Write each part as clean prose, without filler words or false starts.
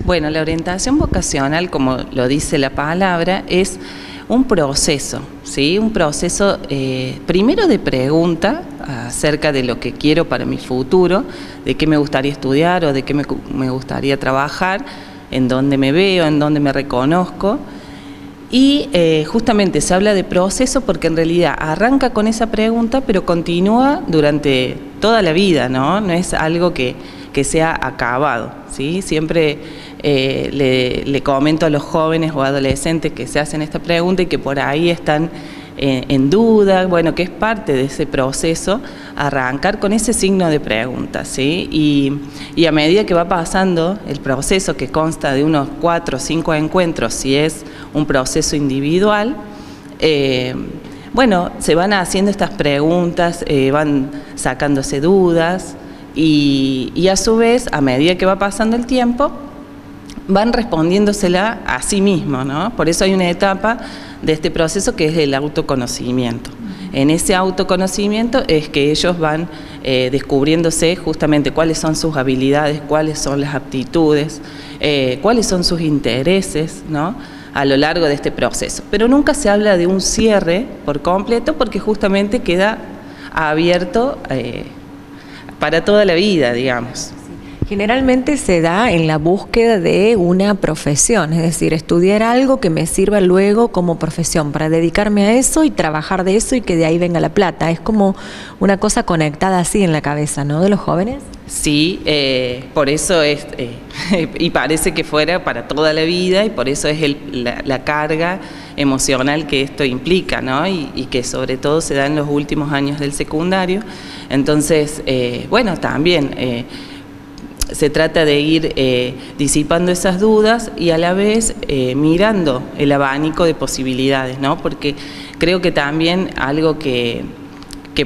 Bueno, la orientación vocacional, como lo dice la palabra, es un proceso, ¿sí? Un proceso primero de pregunta acerca de lo que quiero para mi futuro, de qué me gustaría estudiar o de qué me gustaría trabajar, en dónde me veo, en dónde me reconozco. Y justamente se habla de proceso porque en realidad arranca con esa pregunta, pero continúa durante toda la vida, ¿no? No es algo que sea acabado, ¿sí? Siempre le comento a los jóvenes o adolescentes que se hacen esta pregunta y que por ahí están en duda, bueno, que es parte de ese proceso, arrancar con ese signo de pregunta, ¿sí? Y a medida que va pasando el proceso, que consta de unos 4 o 5 encuentros, si es un proceso individual, bueno, se van haciendo estas preguntas, van sacándose dudas y a su vez, a medida que va pasando el tiempo, van respondiéndosela a sí mismos, ¿no? Por eso hay una etapa de este proceso que es el autoconocimiento. En ese autoconocimiento es que ellos van descubriéndose justamente cuáles son sus habilidades, cuáles son las aptitudes, cuáles son sus intereses, ¿no? A lo largo de este proceso. Pero nunca se habla de un cierre por completo porque justamente queda abierto para toda la vida, digamos. Generalmente se da en la búsqueda de una profesión, es decir, estudiar algo que me sirva luego como profesión, para dedicarme a eso y trabajar de eso y que de ahí venga la plata. Es como una cosa conectada así en la cabeza, ¿no?, de los jóvenes. Sí, por eso es, y parece que fuera para toda la vida, y por eso es la carga emocional que esto implica, ¿no? Y que sobre todo se da en los últimos años del secundario. Entonces, bueno, también se trata de ir disipando esas dudas y a la vez mirando el abanico de posibilidades, ¿no? Porque creo que también algo que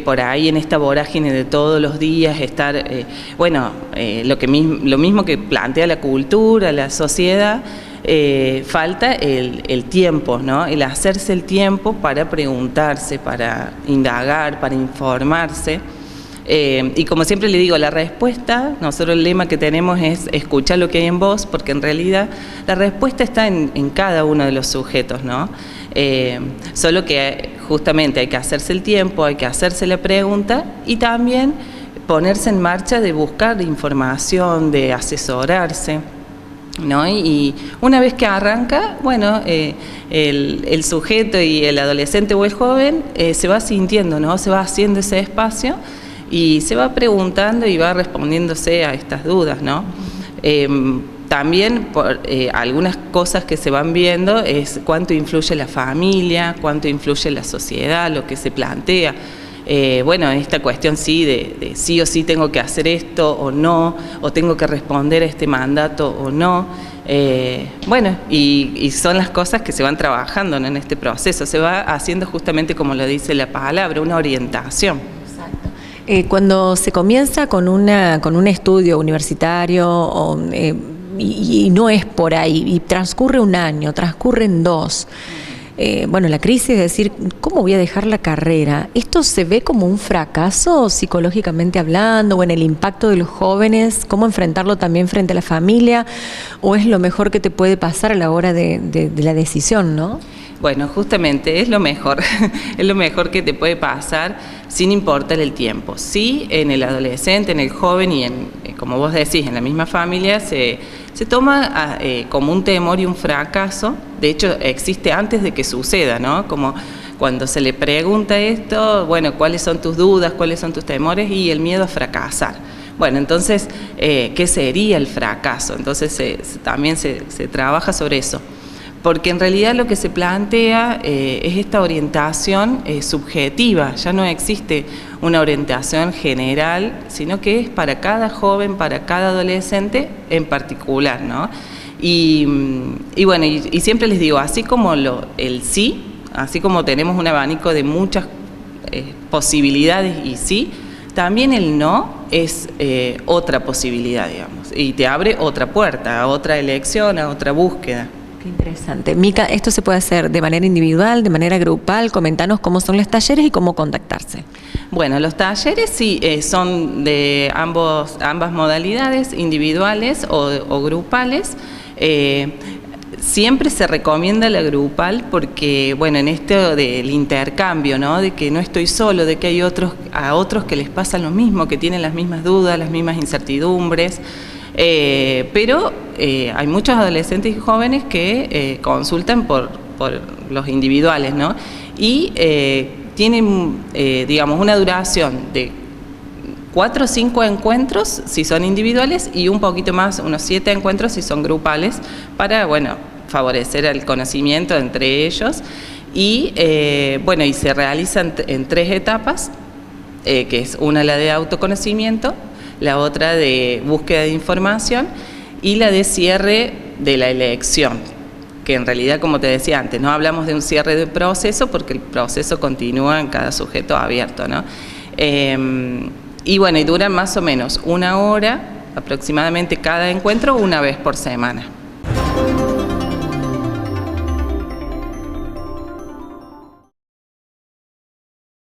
por ahí en esta vorágine de todos los días estar, bueno, lo mismo que plantea la cultura, la sociedad, falta el tiempo, ¿no? El hacerse el tiempo para preguntarse, para indagar, para informarse. Y como siempre le digo, la respuesta, nosotros el lema que tenemos es escuchar lo que hay en vos, porque en realidad la respuesta está en cada uno de los sujetos, ¿no? Solo que justamente hay que hacerse el tiempo, hay que hacerse la pregunta y también ponerse en marcha de buscar información, de asesorarse, ¿no? Y una vez que arranca, bueno, el sujeto y el adolescente o el joven se va sintiendo, ¿no? Se va haciendo ese espacio y se va preguntando y va respondiéndose a estas dudas, ¿no? También por algunas cosas que se van viendo es cuánto influye la familia, cuánto influye la sociedad, lo que se plantea. Bueno, esta cuestión sí de sí o sí tengo que hacer esto o no, o tengo que responder a este mandato o no. Bueno, y son las cosas que se van trabajando, ¿no?, en este proceso. Se va haciendo justamente como lo dice la palabra, una orientación. Cuando se comienza con un estudio universitario y no es por ahí, y transcurre un año, transcurren 2, bueno, la crisis es decir, ¿cómo voy a dejar la carrera? ¿Esto se ve como un fracaso psicológicamente hablando o en el impacto de los jóvenes? ¿Cómo enfrentarlo también frente a la familia? ¿O es lo mejor que te puede pasar a la hora de la decisión, no? Bueno, justamente es lo mejor, es lo mejor que te puede pasar sin importar el tiempo. Sí, en el adolescente, en el joven y como vos decís, en la misma familia se toma como un temor y un fracaso. De hecho, existe antes de que suceda, ¿no? Como cuando se le pregunta esto, bueno, ¿cuáles son tus dudas, cuáles son tus temores? Y el miedo a fracasar. Bueno, entonces, ¿qué sería el fracaso? Entonces, también se trabaja sobre eso. Porque en realidad lo que se plantea es esta orientación subjetiva, ya no existe una orientación general, sino que es para cada joven, para cada adolescente en particular, ¿no? Y bueno, y siempre les digo, así como el sí, así como tenemos un abanico de muchas posibilidades y sí, también el no es otra posibilidad, digamos, y te abre otra puerta, a otra elección, a otra búsqueda. Qué interesante. Mica, ¿esto se puede hacer de manera individual, de manera grupal? Comentanos cómo son los talleres y cómo contactarse. Bueno, los talleres sí son de ambas modalidades, individuales o grupales. Siempre se recomienda la grupal porque, bueno, en esto del intercambio, ¿no? De que no estoy solo, de que hay otros que les pasa lo mismo, que tienen las mismas dudas, las mismas incertidumbres, pero hay muchos adolescentes y jóvenes que consultan por los individuales, ¿no? Y tienen, digamos, una duración de 4 o 5 encuentros si son individuales y un poquito más, unos 7 encuentros si son grupales, para, bueno, favorecer el conocimiento entre ellos. Y, bueno, y se realizan en 3 etapas, que es una la de autoconocimiento, la otra de búsqueda de información y la de cierre de la elección, que en realidad, como te decía antes, no hablamos de un cierre de proceso porque el proceso continúa en cada sujeto abierto, ¿no? Y bueno, y duran más o menos 1 hora aproximadamente cada encuentro, una vez por semana.